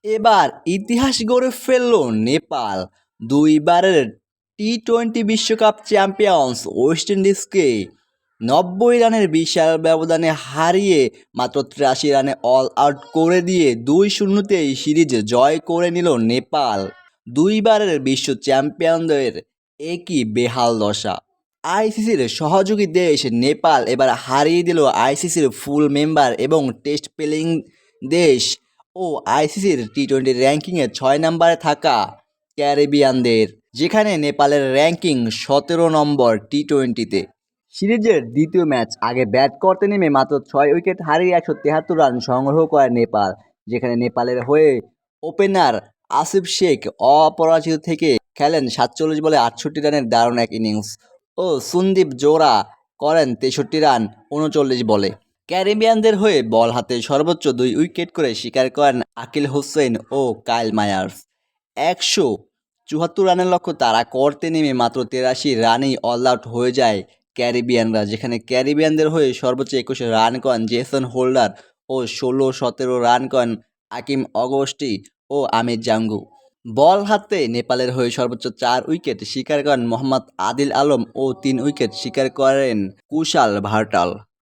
এবার ইতিহাস গড়ে ফেলল নেপাল। দুইবারের টি-20 বিশ্বকাপ চ্যাম্পিয়ন্স ওয়েস্ট ইন্ডিজকে 90 রানের বিশাল ব্যবধানে হারিয়ে মাত্র 83 রানে অল আউট করে দিয়ে 2-0তেই সিরিজ জয় করে নিল নেপাল। দুইবারের বিশ্ব চ্যাম্পিয়নদের একই বেহাল দশা। আইসিসির সহযোগী দেশ নেপাল এবার হারিয়ে দিল আইসিসির ফুল মেম্বার এবং টেস্ট প্লেয়িং দেশ ও আইসিসির টি-20 র্যাঙ্কিংয়ে 6 নম্বরে থাকা ক্যারিবিয়ানদের, যেখানে নেপালের র্যাঙ্কিং 17 নম্বর টি-20-তে। সিরিজের দ্বিতীয় ম্যাচ আগে ব্যাট করতে নেমে মাত্র 6 উইকেট হারিয়ে 173 রান সংগ্রহ করে নেপাল, যেখানে নেপালের হয়ে ওপেনার আসিফ শেখ অপরাজিত থেকে খেলেন 47 বলে 68 রানের দারুণ এক ইনিংস ও সন্দীপ জোড়া করেন 63 রান 39 বলে। ক্যারিবিয়ানদের হয়ে বল হাতে সর্বোচ্চ 2 উইকেট করে শিকার করেন আকিল হোসেন ও কাইল মায়ার্স। 174 রানের লক্ষ্য তারা করতে নেমে মাত্র 83 রানেই অল আউট হয়ে যায় ক্যারিবিয়ানরা, যেখানে ক্যারিবিয়ানদের হয়ে সর্বোচ্চ 21 রান করেন জেসন হোল্ডার ও 16-17 রান করেন আকিম অগস্টি ও আমির জাঙ্গু। বল হাতে নেপালের হয়ে সর্বোচ্চ 4 উইকেট শিকার করেন মোহাম্মদ আদিল আলম ও 3 উইকেট শিকার করেন কুশাল ভার্টাল।